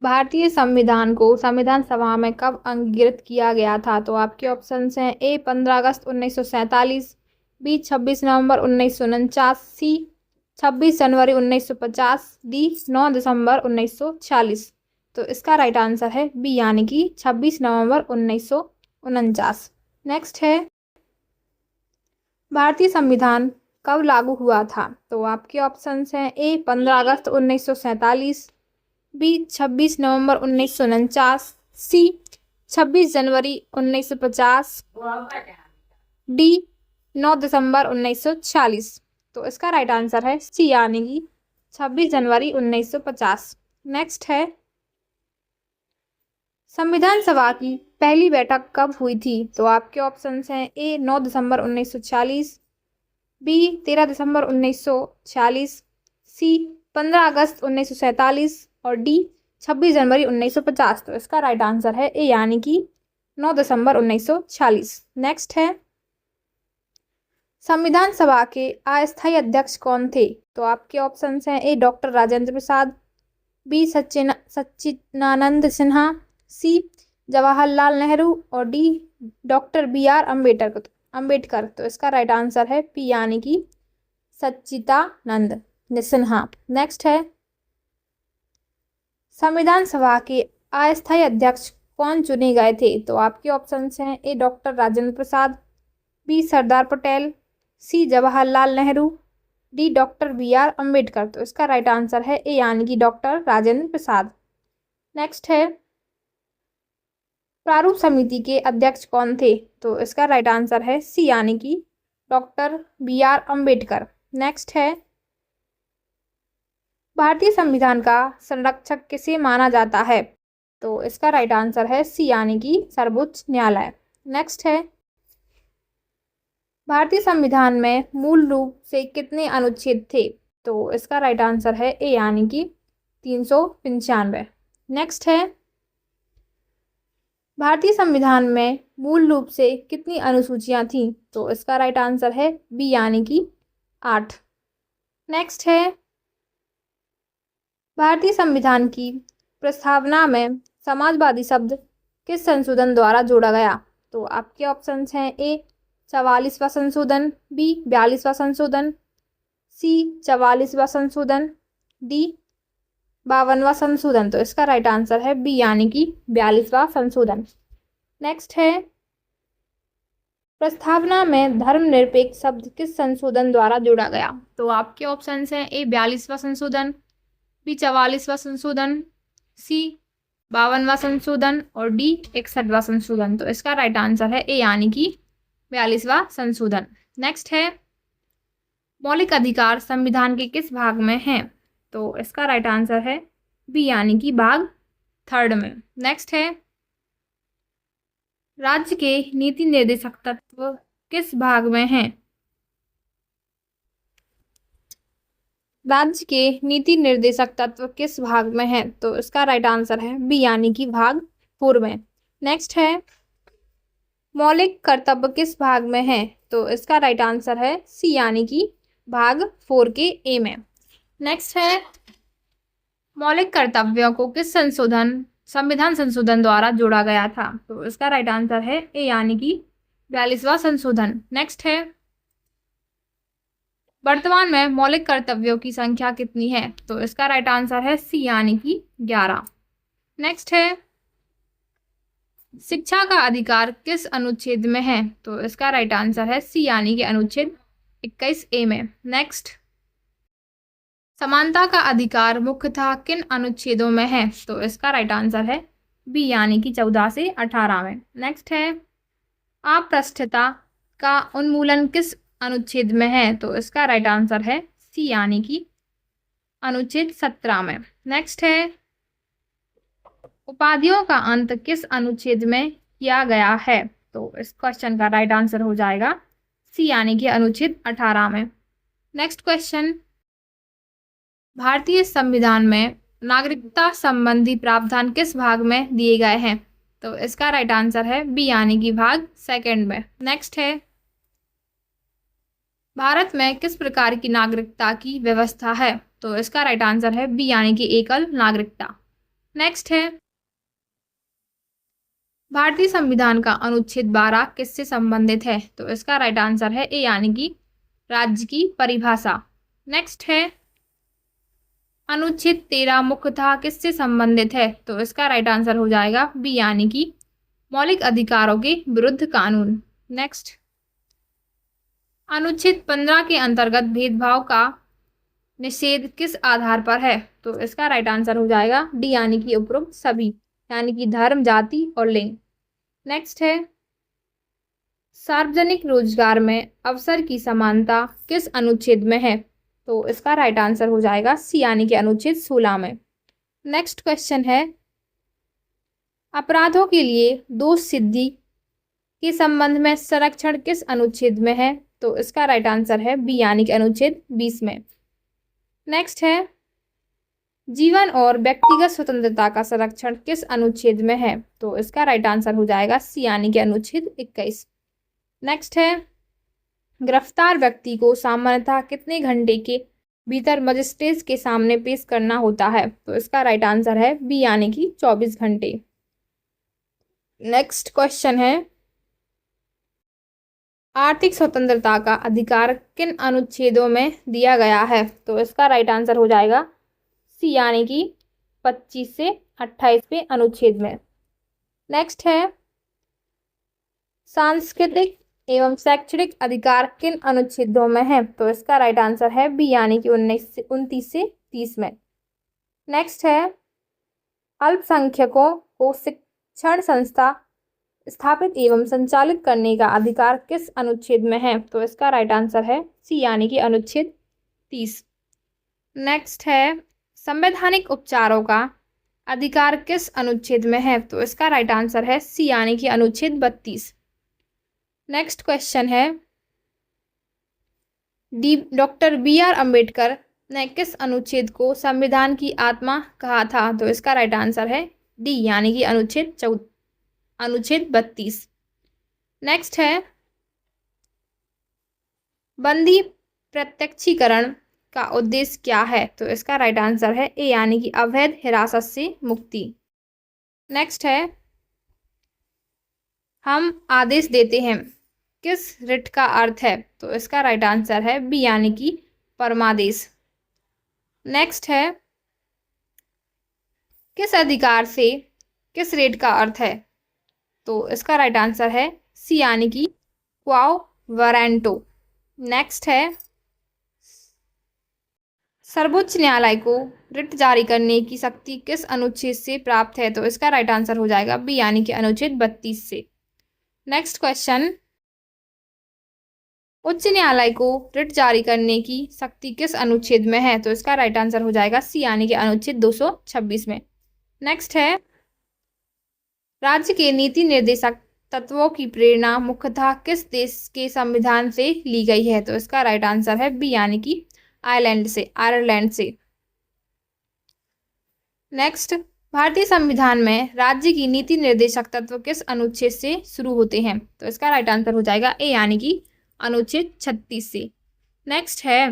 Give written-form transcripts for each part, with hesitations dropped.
भारतीय संविधान को संविधान सभा में कब अंगीकृत किया गया था? तो आपके ऑप्शंस हैं ए 15 अगस्त 1947, बी 26 नवंबर 1949, सी 26 जनवरी 1950, डी 9 दिसंबर 1946। तो इसका राइट आंसर है बी यानी कि 26 नवंबर 1949। नेक्स्ट है, भारतीय संविधान कब लागू हुआ था? तो आपके ऑप्शंस हैं ए 15 अगस्त 1947, बी 26 नवंबर 1949, सी 26 जनवरी 1950, डी 9 दिसंबर 1946। तो इसका राइट आंसर है सी यानी कि 26 जनवरी 1950। नेक्स्ट है, संविधान सभा की पहली बैठक कब हुई थी? तो आपके ऑप्शंस हैं ए 9 दिसंबर 1946, बी 13 दिसंबर 1946, सी 15 अगस्त 1947 और डी 26 जनवरी 1950। तो इसका राइट आंसर है ए यानी कि 9 दिसंबर 1946। नेक्स्ट है, संविधान सभा के अस्थायी अध्यक्ष कौन थे? तो आपके ऑप्शंस हैं A doctor Rajendra Prasad, B Sachchidanand Sinha, C Jawaharlal Nehru और D doctor B R Ambedkar. तो इसका राइट आंसर है पी यानी कि सच्चिदानंद सिन्हा। नेक्स्ट है, संविधान सभा के अस्थायी अध्यक्ष कौन चुने गए थे? तो आपके ऑप्शंस हैं A doctor Rajendra Prasad, B Sardar Patel, C Jawaharlal Nehru, D doctor B R Ambedkar. तो इसका राइट आंसर है ए यानी कि डॉक्टर राजेंद्र प्रसाद। नेक्स्ट है, प्रारूप समिति के अध्यक्ष कौन थे? तो इसका राइट आंसर है सी यानी कि doctor B R Ambedkar. Next है, भारतीय संविधान का संरक्षक किसे माना जाता है? तो इसका राइट आंसर है सी यानी कि सर्वोच्च न्यायालय। नेक्स्ट है, भारतीय संविधान में मूल रूप से कितने अनुच्छेद थे? तो इसका राइट आंसर है ए यानी कि 395। नेक्स्ट है, भारतीय संविधान में मूल रूप से कितनी अनुसूचियां थीं? तो इसका राइट आंसर है बी यानी कि 8। नेक्स्ट है, भारतीय संविधान की प्रस्तावना में समाजवादी शब्द किस संशोधन द्वारा जोड़ा गया? तो आपके ऑप्शंस हैं ए 44वां संशोधन, बी 42वां संशोधन, सी 44वां संशोधन, डी 52वां संशोधन। तो इसका राइट आंसर है बी यानी कि 42वां संशोधन। नेक्स्ट है, प्रस्तावना में धर्मनिरपेक्ष शब्द किस संशोधन द्वारा जोड़ा गया? तो आपके ऑप्शंस हैं ए 42वां संशोधन, बी 44वां संशोधन, सी 52वां संशोधन और डी 61वां संशोधन। तो इसका राइट आंसर है ए यानी कि 42वां संशोधन। नेक्स्ट है, मौलिक अधिकार संविधान के किस भाग में हैं? तो इसका राइट आंसर है बी यानी कि भाग 3 में। नेक्स्ट है, राज्य के नीति निर्देशक तत्व किस भाग में हैं? राज्य के नीति निर्देशक तत्व किस भाग में है? तो इसका राइट आंसर है बी यानी कि भाग 4 में। नेक्स्ट है, मौलिक कर्तव्य किस भाग में है? तो इसका राइट आंसर है सी यानी कि भाग 4 के ए में। नेक्स्ट है, मौलिक कर्तव्यों को किस संविधान संशोधन द्वारा जोड़ा गया था? तो इसका राइट आंसर है ए यानी कि 42वां संशोधन। नेक्स्ट है, वर्तमान में मौलिक कर्तव्यों की संख्या कितनी है? तो इसका राइट आंसर है सी यानी कि 11। नेक्स्ट है, शिक्षा का अधिकार किस अनुच्छेद में है? तो इसका राइट आंसर है सी यानी कि अनुच्छेद 21 ए में। नेक्स्ट, समानता का अधिकार मुख्यतः किन अनुच्छेदों में है? तो इसका राइट आंसर है बी यानी कि 14 से 18 में। नेक्स्ट है, अप्रतिष्ठता का उन्मूलन किस अनुच्छेद में है? तो इसका राइट आंसर है सी यानी कि अनुच्छेद 17 में। नेक्स्ट है, उपाधियों का अंत किस अनुच्छेद में किया गया है? तो इस क्वेश्चन का राइट आंसर हो जाएगा सी यानी कि अनुच्छेद 18 में। नेक्स्ट क्वेश्चन, भारतीय संविधान में नागरिकता संबंधी प्रावधान किस भाग में दिए गए हैं? तो इसका राइट आंसर है बी यानी कि भाग 2 में। नेक्स्ट है, भारत में किस प्रकार की नागरिकता की व्यवस्था है? तो इसका राइट आंसर है बी यानी कि एकल नागरिकता। नेक्स्ट है भारतीय संविधान का अनुच्छेद 12 किससे संबंधित है? तो इसका राइट आंसर है ए यानी कि राज्य की परिभाषा। नेक्स्ट है अनुच्छेद 13 मुख्यतः किससे संबंधित है? तो इसका राइट आंसर हो जाएगा बी यानी कि मौलिक अधिकारों के विरुद्ध कानून। नेक्स्ट अनुच्छेद 15 के अंतर्गत भेदभाव का निषेध किस आधार पर है? तो इसका राइट आंसर हो जाएगा डी यानी कि उपरोक्त सभी, यानी कि धर्म, जाति और लिंग। नेक्स्ट है सार्वजनिक रोजगार में अवसर की समानता किस अनुच्छेद में है? तो इसका राइट आंसर हो जाएगा सी यानी कि अनुच्छेद 16 में। नेक्स्ट क्वेश्चन है अपराधों के लिए दोष सिद्धि के संबंध में संरक्षण किस अनुच्छेद में है? तो इसका राइट आंसर है बी यानी कि अनुच्छेद 20 में। नेक्स्ट है जीवन और व्यक्तिगत स्वतंत्रता का संरक्षण किस अनुच्छेद में है? तो इसका राइट आंसर हो जाएगा सी यानी कि अनुच्छेद 21। नेक्स्ट है गिरफ्तार व्यक्ति को सामान्यतः कितने घंटे के भीतर मजिस्ट्रेट के सामने पेश करना होता है? तो इसका राइट आंसर है बी यानी कि 24 घंटे। नेक्स्ट क्वेश्चन है आर्थिक स्वतंत्रता का अधिकार किन अनुच्छेदों में दिया गया है? तो इसका राइट आंसर हो जाएगा सी यानी कि 25 से 28वें अनुच्छेद में। नेक्स्ट है सांस्कृतिक एवं शैक्षणिक अधिकार किन अनुच्छेदों में है? तो इसका राइट आंसर है बी यानी कि 29 से 30 में। नेक्स्ट है अल्पसंख्यकों को शिक्षण संस्था स्थापित एवं संचालित करने का अधिकार किस अनुच्छेद में है? तो इसका राइट आंसर है सी यानी कि अनुच्छेद 30। नेक्स्ट है संवैधानिक उपचारों का अधिकार किस अनुच्छेद में है? तो इसका राइट आंसर है सी यानी कि अनुच्छेद 32। नेक्स्ट क्वेश्चन है डॉक्टर BR अम्बेडकर ने किस अनुच्छेद को संविधान की आत्मा कहा था? तो इसका राइट आंसर है डी यानी कि अनुच्छेद 32। नेक्स्ट है बंदी प्रत्यक्षीकरण का उद्देश्य क्या है? तो इसका राइट आंसर है ए यानी कि अवैध हिरासत से मुक्ति। नेक्स्ट है हम आदेश देते हैं किस रिट का अर्थ है? तो इसका राइट आंसर है बी यानी कि परमादेश। नेक्स्ट है किस अधिकार से किस रेट का अर्थ है? तो इसका राइट आंसर है सी यानी कि क्वाओ वारंटो। नेक्स्ट है सर्वोच्च न्यायालय को रिट जारी करने की शक्ति किस अनुच्छेद से प्राप्त है? तो इसका राइट आंसर हो जाएगा बी यानी कि अनुच्छेद 32 से। नेक्स्ट क्वेश्चन उच्च न्यायालय को रिट जारी करने की शक्ति किस अनुच्छेद में है? तो इसका राइट आंसर हो जाएगा सी यानी कि अनुच्छेद 226 में। नेक्स्ट है राज्य के नीति निर्देशक तत्वों की प्रेरणा मुख्यतः किस देश के संविधान से ली गई है? तो इसका राइट आंसर है बी यानी कि आयरलैंड से। नेक्स्ट भारतीय संविधान में राज्य की नीति निर्देशक तत्व किस अनुच्छेद से शुरू होते हैं? तो इसका राइट आंसर हो जाएगा ए यानी कि अनुच्छेद 36 से। नेक्स्ट है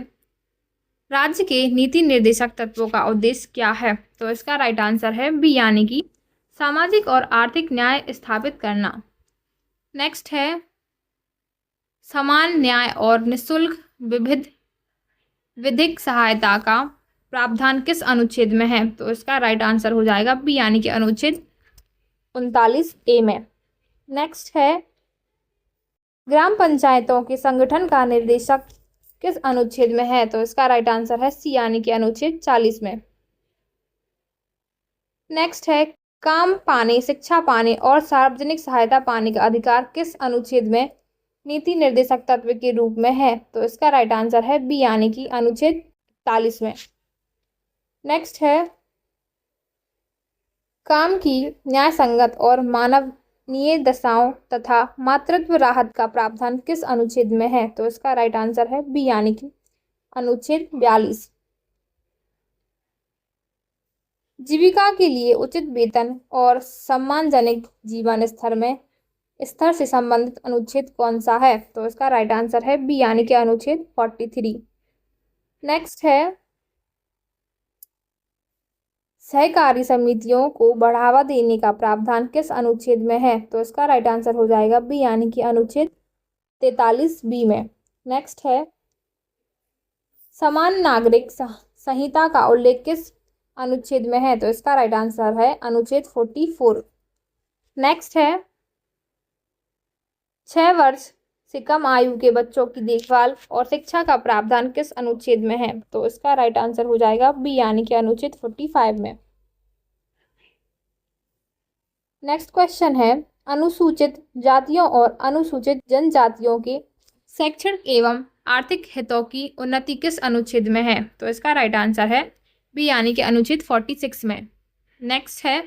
राज्य के नीति निर्देशक तत्वों का उद्देश्य क्या है? तो इसका राइट आंसर है बी यानी कि सामाजिक और आर्थिक न्याय स्थापित करना। नेक्स्ट है समान न्याय और निःशुल्क विधिक सहायता का प्रावधान किस अनुच्छेद में है? तो इसका राइट आंसर हो जाएगा बी यानी कि अनुच्छेद 39A में। नेक्स्ट है ग्राम पंचायतों के संगठन का निर्देशक किस अनुच्छेद में है? तो इसका राइट आंसर है सी यानी कि अनुच्छेद 40 में। नेक्स्ट है काम पाने, शिक्षा पाने और सार्वजनिक सहायता पाने का अधिकार किस अनुच्छेद में नीति निर्देशक तत्व के रूप में है? तो इसका राइट आंसर है बी यानी कि अनुच्छेद 41 में। नेक्स्ट है काम की न्याय संगत और मानवीय दशाओं तथा मातृत्व राहत का प्रावधान किस अनुच्छेद में है? तो इसका राइट आंसर है बी यानी कि अनुच्छेद 42। जीविका के लिए उचित वेतन और सम्मानजनक जीवन स्तर से संबंधित अनुच्छेद कौन सा है? तो इसका राइट आंसर है बी यानी कि अनुच्छेद 43। नेक्स्ट है सहकारी समितियों को बढ़ावा देने का प्रावधान किस अनुच्छेद में है? तो इसका राइट आंसर हो जाएगा बी, यानी कि अनुच्छेद 43B में। नेक्स्ट है, समान नागरिक संहिता का उल्लेख किस अनुच्छेद में है? तो इसका राइट आंसर है अनुच्छेद 44। नेक्स्ट है, 6 वर्ष से कम आयु के बच्चों की देखभाल और शिक्षा का प्रावधान किस अनुच्छेद में है? तो इसका राइट आंसर हो जाएगा बी, यानी कि अनुच्छेद 45 में। नेक्स्ट क्वेश्चन है, अनुसूचित जातियों और अनुसूचित जनजातियों के शैक्षणिक एवं आर्थिक हितों की उन्नति किस अनुच्छेद में है? तो इसका राइट आंसर है बी, यानी कि अनुच्छेद 46 में। नेक्स्ट है,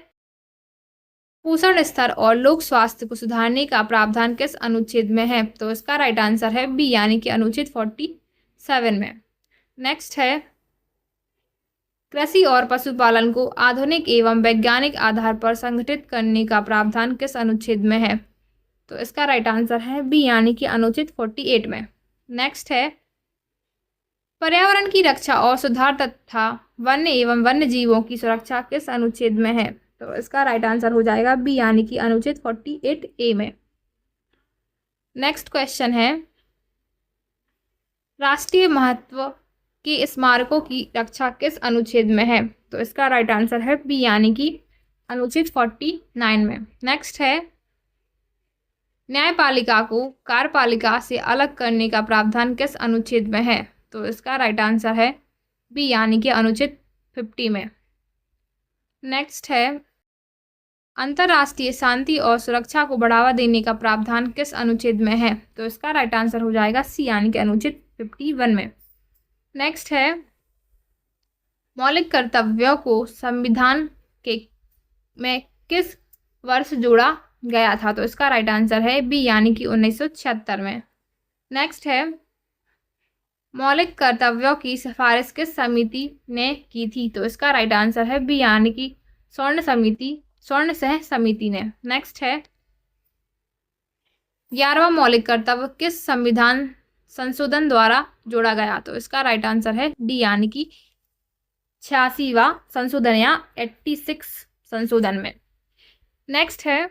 पोषण स्तर और लोक स्वास्थ्य को सुधारने का प्रावधान किस अनुच्छेद में है? तो इसका राइट आंसर है बी, यानी कि अनुच्छेद 47 में। नेक्स्ट है, कृषि और पशुपालन को आधुनिक एवं वैज्ञानिक आधार पर संगठित करने का प्रावधान किस अनुच्छेद में है? तो इसका राइट आंसर है बी, यानी कि अनुच्छेद 48 में। नेक्स्ट है, पर्यावरण की रक्षा और सुधार तथा वन्य एवं वन्य जीवों की सुरक्षा किस अनुच्छेद में है? तो इसका राइट आंसर हो जाएगा बी, यानी कि अनुच्छेद 48A में। नेक्स्ट क्वेश्चन है, राष्ट्रीय महत्व के स्मारकों की रक्षा किस अनुच्छेद में है? तो इसका राइट आंसर है बी, यानी कि अनुच्छेद 49 में। नेक्स्ट है, न्यायपालिका को कार्यपालिका से अलग करने का प्रावधान किस अनुच्छेद में है? तो इसका राइट आंसर है बी, यानी कि अनुच्छेद 50 में। नेक्स्ट है, अंतर्राष्ट्रीय शांति और सुरक्षा को बढ़ावा देने का प्रावधान किस अनुच्छेद में है? तो इसका राइट आंसर हो जाएगा सी, यानी कि अनुच्छेद 51 में। नेक्स्ट है, मौलिक कर्तव्यों को संविधान के में किस वर्ष जोड़ा गया था? तो इसका राइट आंसर है बी, यानी कि 1976 में। नेक्स्ट है, मौलिक कर्तव्यों की सिफारिश किस समिति ने की थी? तो इसका राइट आंसर है बी, यानी कि स्वर्ण सह समिति ने। नेक्स्ट है, 11वां मौलिक कर्तव्य किस संविधान संशोधन द्वारा जोड़ा गया? तो इसका राइट आंसर है डी, यानी कि 86वां संशोधन या 86 संशोधन में। नेक्स्ट है,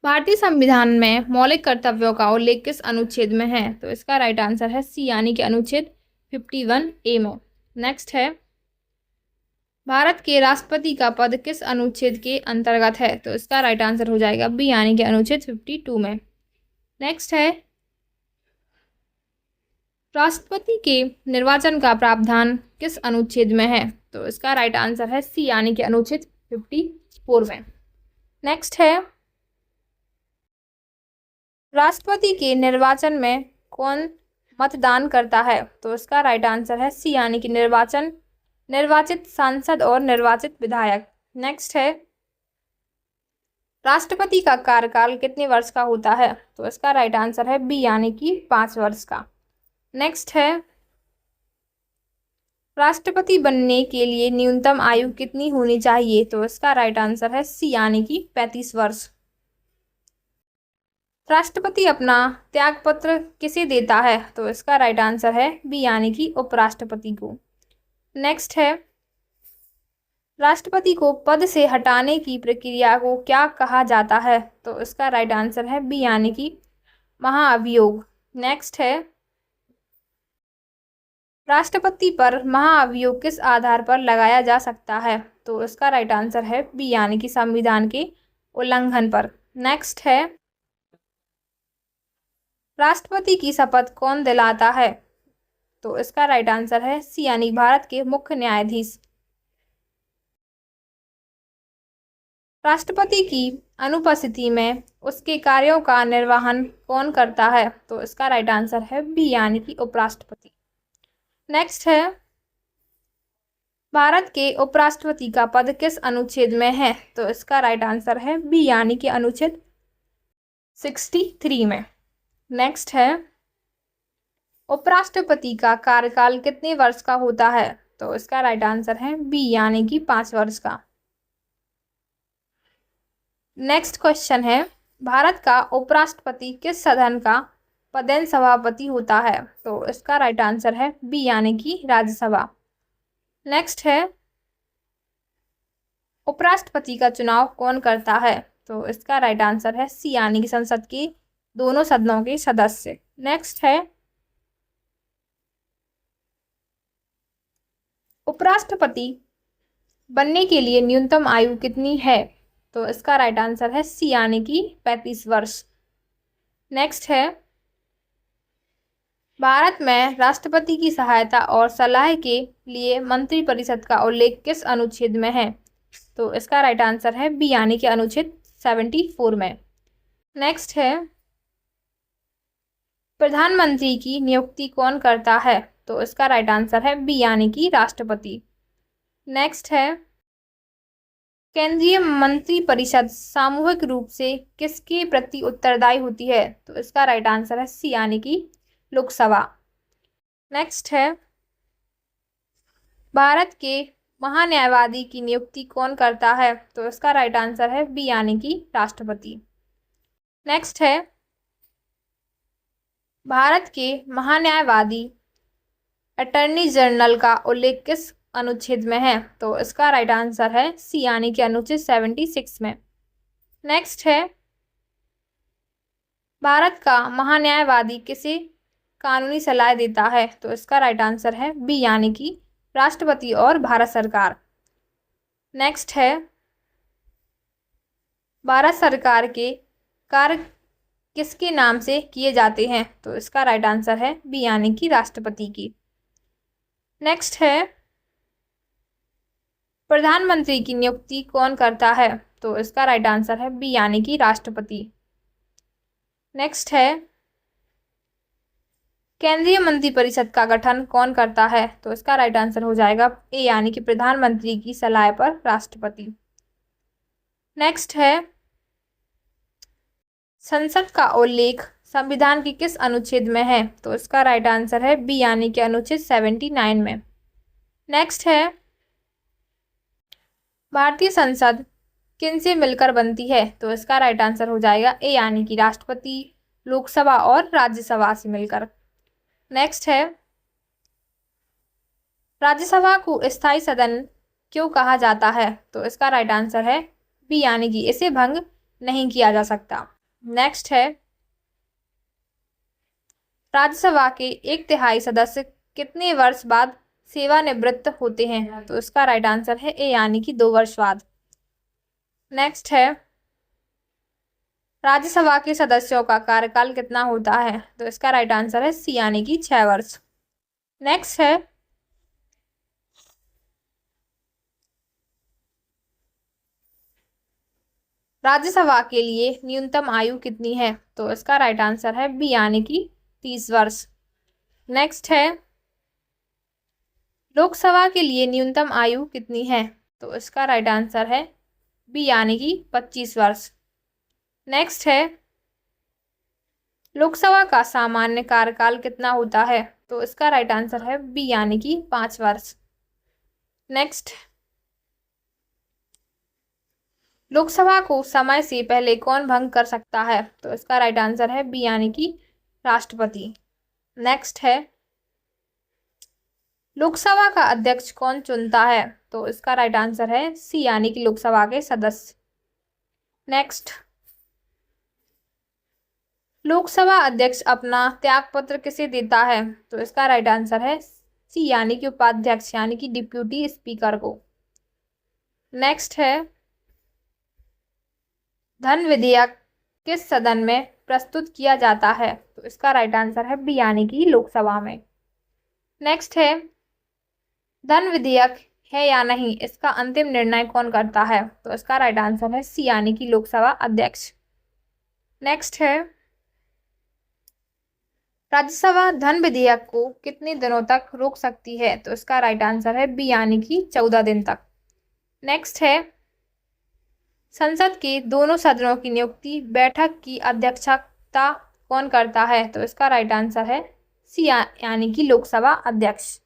भारतीय संविधान में मौलिक कर्तव्यों का उल्लेख किस अनुच्छेद में है? तो इसका राइट आंसर है सी, यानी कि अनुच्छेद 51A में। नेक्स्ट है, भारत के राष्ट्रपति का पद किस अनुच्छेद के अंतर्गत है? तो इसका राइट आंसर हो जाएगा बी, यानी कि अनुच्छेद 52 में। नेक्स्ट है, राष्ट्रपति के निर्वाचन का प्रावधान किस अनुच्छेद में है? तो इसका राइट आंसर है सी, यानी कि अनुच्छेद 54 में। नेक्स्ट है, राष्ट्रपति के निर्वाचन में कौन मतदान करता है? तो इसका राइट आंसर है सी, यानी कि निर्वाचित सांसद और निर्वाचित विधायक। नेक्स्ट है, राष्ट्रपति का कार्यकाल कितने वर्ष का होता है? तो इसका राइट आंसर है बी, यानी कि 5 वर्ष का। नेक्स्ट है, राष्ट्रपति बनने के लिए न्यूनतम आयु कितनी होनी चाहिए? तो इसका राइट आंसर है सी, यानी कि 35 वर्ष। राष्ट्रपति अपना त्यागपत्र किसे देता है? तो इसका राइट आंसर है बी, यानी कि उपराष्ट्रपति को। नेक्स्ट है, राष्ट्रपति को पद से हटाने की प्रक्रिया को क्या कहा जाता है? तो इसका राइट आंसर है बी, यानी कि महाअभियोग। नेक्स्ट है, राष्ट्रपति पर महाअभियोग किस आधार पर लगाया जा सकता है? तो इसका राइट आंसर है बी, यानी कि संविधान के उल्लंघन पर। नेक्स्ट है, राष्ट्रपति की शपथ कौन दिलाता है? तो इसका राइट आंसर है सी, यानी भारत के मुख्य न्यायाधीश। राष्ट्रपति की अनुपस्थिति में उसके कार्यों का निर्वहन कौन करता है? तो इसका राइट आंसर है बी, यानी कि उपराष्ट्रपति। नेक्स्ट है, भारत के उपराष्ट्रपति का पद किस अनुच्छेद में है? तो इसका राइट आंसर है बी, यानी कि अनुच्छेद 63 में। नेक्स्ट है, उपराष्ट्रपति का कार्यकाल कितने वर्ष का होता है? तो इसका राइट आंसर है बी, यानी कि 5 वर्ष का। नेक्स्ट क्वेश्चन है, भारत का उपराष्ट्रपति किस सदन का पदेन सभापति होता है? तो इसका राइट आंसर है बी, यानी कि राज्यसभा। नेक्स्ट है, उपराष्ट्रपति का चुनाव कौन करता है? तो इसका राइट आंसर है सी यानी कि संसद के दोनों सदनों के सदस्य। नेक्स्ट है उपराष्ट्रपति बनने के लिए न्यूनतम आयु कितनी है? तो इसका राइट आंसर है सी यानी कि 35 वर्ष। नेक्स्ट है भारत में राष्ट्रपति की सहायता और सलाह के लिए मंत्रिपरिषद का उल्लेख किस अनुच्छेद में है? तो इसका राइट आंसर है बी यानी कि अनुच्छेद 74 में। नेक्स्ट है प्रधानमंत्री की नियुक्ति कौन करता है? तो इसका राइट आंसर है बी यानी कि राष्ट्रपति। नेक्स्ट है केंद्रीय मंत्रिपरिषद सामूहिक रूप से किसके प्रति उत्तरदायी होती है? तो इसका राइट आंसर है सी यानी कि लोकसभा। नेक्स्ट है भारत के महान्यायवादी की नियुक्ति कौन करता है? तो इसका राइट आंसर है बी यानी कि राष्ट्रपति। नेक्स्ट है भारत के महान्यायवादी अटॉर्नी जनरल का उल्लेख किस अनुच्छेद में है? तो इसका राइट आंसर है सी यानी कि अनुच्छेद 76 में। नेक्स्ट है भारत का महान्यायवादी किसे कानूनी सलाह देता है? तो इसका राइट आंसर है बी यानी कि राष्ट्रपति और भारत सरकार। नेक्स्ट है भारत सरकार के कार्य किसके नाम से किए जाते हैं? तो इसका राइट आंसर है बी यानी कि राष्ट्रपति की। नेक्स्ट है प्रधानमंत्री की नियुक्ति कौन करता है? तो इसका राइट आंसर है बी यानी कि राष्ट्रपति। नेक्स्ट है केंद्रीय मंत्रिपरिषद का गठन कौन करता है? तो इसका राइट आंसर हो जाएगा ए यानी कि प्रधानमंत्री की सलाह पर राष्ट्रपति। नेक्स्ट है संसद का उल्लेख संविधान के किस अनुच्छेद में है? तो इसका राइट आंसर है बी यानी कि अनुच्छेद 79 में। नेक्स्ट है भारतीय संसद किन से मिलकर बनती है? तो इसका राइट आंसर हो जाएगा ए यानी कि राष्ट्रपति, लोकसभा और राज्यसभा से मिलकर। नेक्स्ट है राज्यसभा को स्थायी सदन क्यों कहा जाता है? तो इसका राइट आंसर है बी यानी कि इसे भंग नहीं किया जा सकता। नेक्स्ट है राज्यसभा के 1/3 सदस्य कितने वर्ष बाद सेवानिवृत्त होते हैं? तो इसका राइट आंसर है ए यानी कि 2 वर्ष बाद। नेक्स्ट है राज्यसभा के सदस्यों का कार्यकाल कितना होता है? तो इसका राइट आंसर है सी यानी कि 6 वर्ष। नेक्स्ट है राज्यसभा के लिए न्यूनतम आयु कितनी है? तो इसका राइट आंसर है बी यानी कि 30 वर्ष। नेक्स्ट है लोकसभा के लिए न्यूनतम आयु कितनी है? तो इसका राइट आंसर है बी यानी कि 25 वर्ष। नेक्स्ट है लोकसभा का सामान्य कार्यकाल कितना होता है? तो इसका राइट आंसर है बी यानी कि 5 वर्ष। नेक्स्ट लोकसभा को समय से पहले कौन भंग कर सकता है? तो इसका राइट आंसर है बी यानी कि राष्ट्रपति। नेक्स्ट है लोकसभा का अध्यक्ष कौन चुनता है? तो इसका राइट आंसर है सी यानी कि लोकसभा के सदस्य। नेक्स्ट लोकसभा अध्यक्ष अपना त्यागपत्र किसे देता है? तो इसका राइट आंसर है सी यानी कि उपाध्यक्ष यानी कि डिप्यूटी स्पीकर को। नेक्स्ट है धन विधेयक किस सदन में प्रस्तुत किया जाता है? तो इसका राइट आंसर है बी यानी कि लोकसभा में। नेक्स्ट है धन विधेयक है या नहीं, इसका अंतिम निर्णय कौन करता है? तो इसका राइट आंसर है सी यानी कि लोकसभा अध्यक्ष। नेक्स्ट है राज्यसभा धन विधेयक को कितने दिनों तक रोक सकती है? तो इसका राइट आंसर है बी यानी कि 14 दिन तक। नेक्स्ट है संसद के दोनों सदनों की नियुक्ति बैठक की अध्यक्षता कौन करता है? तो इसका राइट आंसर है सी यानी कि लोकसभा अध्यक्ष।